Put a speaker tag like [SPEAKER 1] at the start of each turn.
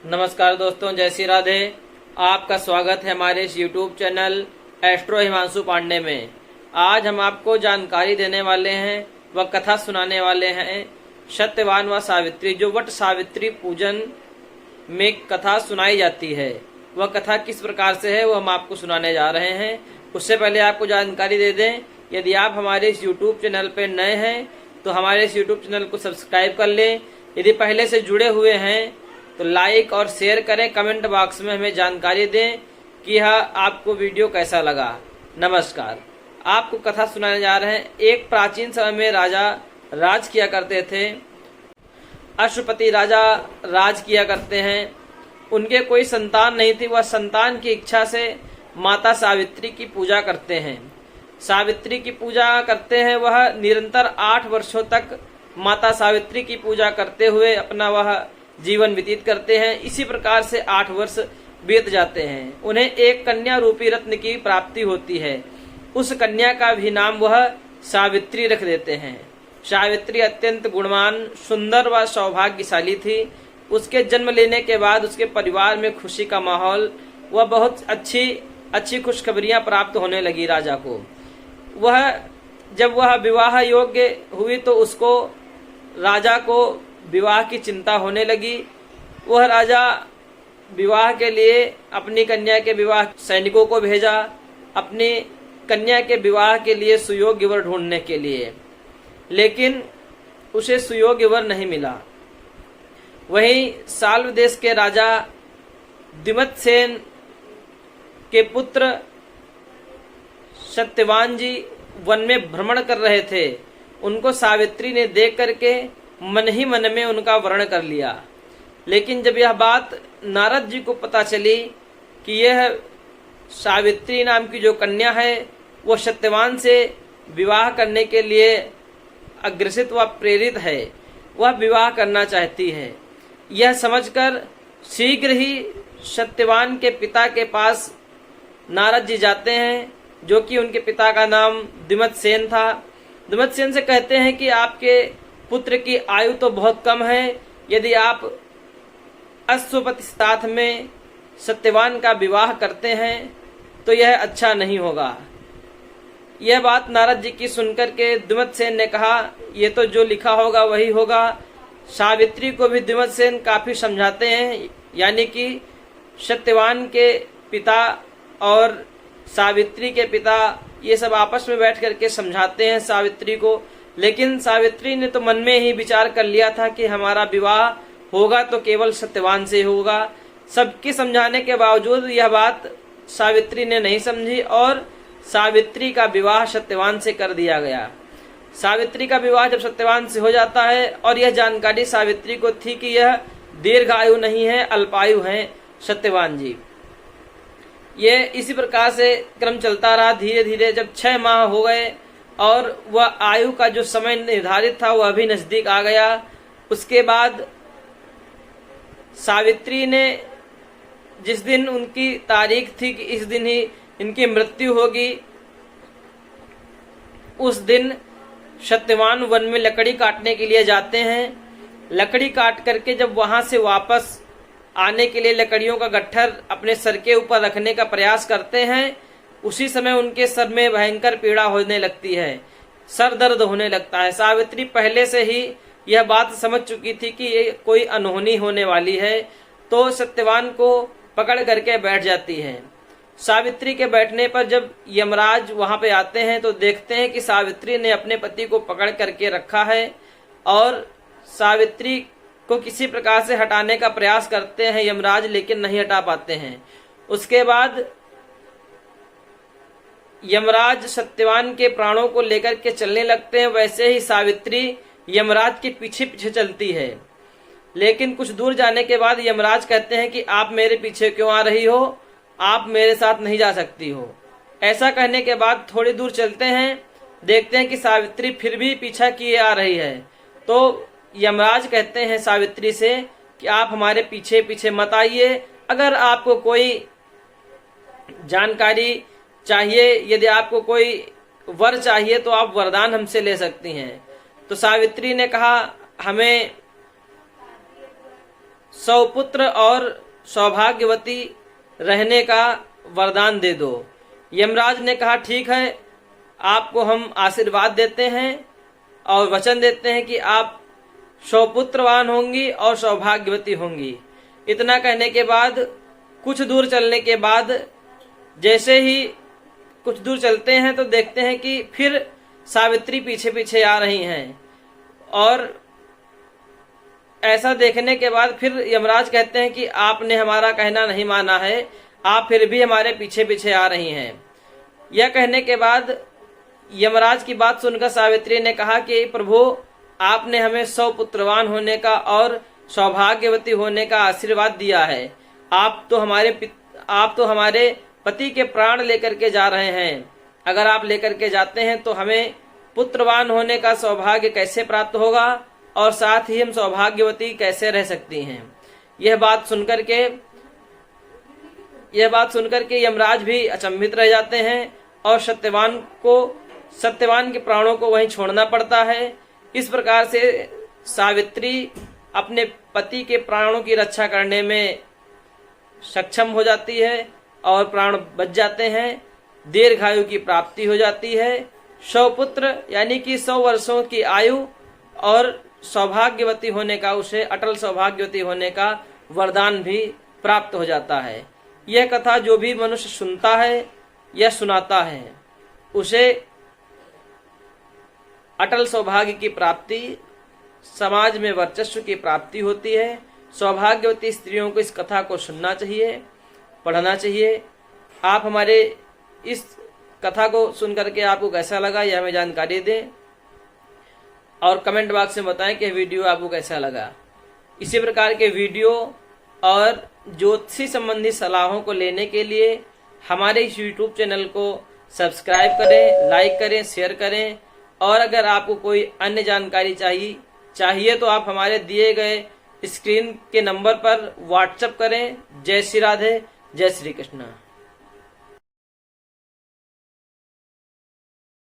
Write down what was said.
[SPEAKER 1] नमस्कार दोस्तों, जय श्री राधे। आपका स्वागत है हमारे इस YouTube channel astro Himanshu Pandey में। आज हम आपको जानकारी देने वाले हैं व कथा सुनाने वाले हैं सत्यवान व सावित्री, जो वट सावित्री पूजन में कथा सुनाई जाती है। वह कथा किस प्रकार से है वो हम आपको सुनाने जा रहे हैं। उससे पहले आपको जानकारी दे दें, यदि आप हमारे इस YouTube चैनल पर नए हैं तो हमारे इस YouTube चैनल को सब्सक्राइब कर लें। यदि पहले से जुड़े हुए हैं तो लाइक और शेयर करें। कमेंट बॉक्स में हमें जानकारी दें कि यह आपको वीडियो कैसा लगा। नमस्कार, आपको कथा सुनाने जा रहे हैं। एक प्राचीन समय में राजा राज किया करते थे। अश्वपति राजा राज किया करते हैं। उनके कोई संतान नहीं थी। वह संतान की इच्छा से माता सावित्री की पूजा करते हैं। सावित्री की पूजा करते हैं। वह निरंतर 8 वर्षों तक माता सावित्री की पूजा करते हुए अपना वह जीवन व्यतीत करते हैं। इसी प्रकार से 8 वर्ष बीत जाते हैं। उन्हें एक कन्या रूपी रत्न की प्राप्ति होती है। उस कन्या का भी नाम वह सावित्री रख देते हैं। सावित्री अत्यंत गुणवान, सुंदर व सौभाग्यशाली थी। उसके जन्म लेने के बाद उसके परिवार में खुशी का माहौल, वह बहुत अच्छी खुशखबरियां प्राप्त होने लगी राजा को। जब वह विवाह योग्य हुई तो उसको राजा को विवाह की चिंता होने लगी। वह राजा विवाह के लिए अपनी कन्या के विवाह सैनिकों को भेजा, अपनी कन्या के विवाह के लिए सुयोग्य वर ढूंढने के लिए, लेकिन उसे सुयोग्य वर नहीं मिला। वहीं साल्व देश के राजा दिमतसेन के पुत्र सत्यवान जी वन में भ्रमण कर रहे थे। उनको सावित्री ने देख करके मन ही मन में उनका वर्ण कर लिया। लेकिन जब यह बात नारद जी को पता चली कि यह सावित्री नाम की जो कन्या है वो सत्यवान से विवाह करने के लिए अग्रसित व प्रेरित है, वह विवाह करना चाहती है, यह समझकर शीघ्र ही सत्यवान के पिता के पास नारद जी जाते हैं, जो कि उनके पिता का नाम दिमतसेन था। दिमतसेन से कहते हैं कि आपके पुत्र की आयु तो बहुत कम है। यदि आप अश्वपति साथ में सत्यवान का विवाह करते हैं तो यह अच्छा नहीं होगा। यह बात नारद जी की सुनकर के दिमतसेन ने कहा, यह तो जो लिखा होगा वही होगा। सावित्री को भी दिमतसेन काफी समझाते हैं, यानी कि सत्यवान के पिता और सावित्री के पिता ये सब आपस में बैठ करके समझाते हैं सावित्री को। लेकिन सावित्री ने तो मन में ही विचार कर लिया था कि हमारा विवाह होगा तो केवल सत्यवान से होगा। सबके समझाने के बावजूद यह बात सावित्री ने नहीं समझी और सावित्री का विवाह सत्यवान से कर दिया गया। सावित्री का विवाह जब सत्यवान से हो जाता है, और यह जानकारी सावित्री को थी कि यह दीर्घायु नहीं है, अल्पायु है सत्यवान जी। ये इसी प्रकार से क्रम चलता रहा। धीरे धीरे जब 6 माह हो गए और वह आयु का जो समय निर्धारित था वह भी नजदीक आ गया, उसके बाद सावित्री ने जिस दिन उनकी तारीख थी कि इस दिन ही इनकी मृत्यु होगी, उस दिन सत्यवान वन में लकड़ी काटने के लिए जाते हैं। लकड़ी काट करके जब वहां से वापस आने के लिए लकड़ियों का गट्ठर अपने सर के ऊपर रखने का प्रयास करते हैं, उसी समय उनके सर में भयंकर पीड़ा होने लगती है, सर दर्द होने लगता है। सावित्री पहले से ही यह बात समझ चुकी थी कि ये कोई अनहोनी होने वाली है, तो सत्यवान को पकड़ करके बैठ जाती है। सावित्री के बैठने पर जब यमराज वहां पे आते हैं तो देखते हैं कि सावित्री ने अपने पति को पकड़ करके रखा है और सावित्री को किसी प्रकार से हटाने का प्रयास करते हैं यमराज, लेकिन नहीं हटा पाते हैं। उसके बाद यमराज सत्यवान के प्राणों को लेकर के चलने लगते हैं। वैसे ही सावित्री यमराज के पीछे पीछे चलती है, लेकिन कुछ दूर जाने के बाद यमराज कहते हैं कि आप मेरे पीछे क्यों आ रही हो, आप मेरे साथ नहीं जा सकती हो। ऐसा कहने के बाद थोड़ी दूर चलते हैं, देखते हैं कि सावित्री फिर भी पीछा किए आ रही है। तो यमराज कहते हैं सावित्री से कि आप हमारे पीछे पीछे मत आइए, अगर आपको कोई जानकारी चाहिए, यदि आपको कोई वर चाहिए तो आप वरदान हमसे ले सकती हैं। तो सावित्री ने कहा, हमें सौपुत्र और सौभाग्यवती रहने का वरदान दे दो। यमराज ने कहा ठीक है, आपको हम आशीर्वाद देते हैं और वचन देते हैं कि आप सौपुत्रवान होंगी और सौभाग्यवती होंगी। इतना कहने के बाद कुछ दूर चलने के बाद जैसे ही कुछ दूर चलते हैं तो देखते हैं कि फिर सावित्री पीछे पीछे आ रही हैं। और ऐसा देखने के बाद फिर यमराज कहते हैं कि आपने हमारा कहना नहीं माना है, आप फिर भी हमारे पीछे पीछे आ रही हैं। यह कहने के बाद यमराज की बात सुनकर सावित्री ने कहा कि प्रभु, आपने हमें सौपुत्रवान होने का और सौभाग्यवती होने का आशीर्वाद दिया है। आप तो हमारे पति के प्राण लेकर के जा रहे हैं। अगर आप लेकर के जाते हैं तो हमें पुत्रवान होने का सौभाग्य कैसे प्राप्त होगा और साथ ही हम सौभाग्यवती कैसे रह सकती हैं। यह बात सुनकर के यमराज भी अचंभित रह जाते हैं और सत्यवान के प्राणों को वहीं छोड़ना पड़ता है। इस प्रकार से सावित्री अपने पति के प्राणों की रक्षा करने में सक्षम हो जाती है और प्राण बच जाते हैं। दीर्घायु की प्राप्ति हो जाती है। सौपुत्र यानी कि 100 वर्षों की आयु और सौभाग्यवती होने का, उसे अटल सौभाग्यवती होने का वरदान भी प्राप्त हो जाता है। यह कथा जो भी मनुष्य सुनता है या सुनाता है उसे अटल सौभाग्य की प्राप्ति, समाज में वर्चस्व की प्राप्ति होती है। सौभाग्यवती स्त्रियों को इस कथा को सुनना चाहिए, पढ़ना चाहिए। आप हमारे इस कथा को सुन करके आपको कैसा लगा यह हमें जानकारी दें और कमेंट बॉक्स में बताएं कि वीडियो आपको कैसा लगा। इसी प्रकार के वीडियो और ज्योतिषी संबंधी सलाहों को लेने के लिए हमारे इस YouTube चैनल को सब्सक्राइब करें, लाइक करें, शेयर करें। और अगर आपको कोई अन्य जानकारी चाहिए तो आप हमारे दिए गए स्क्रीन के नंबर पर व्हाट्सएप करें। जय श्री राधे, जय श्री कृष्ण।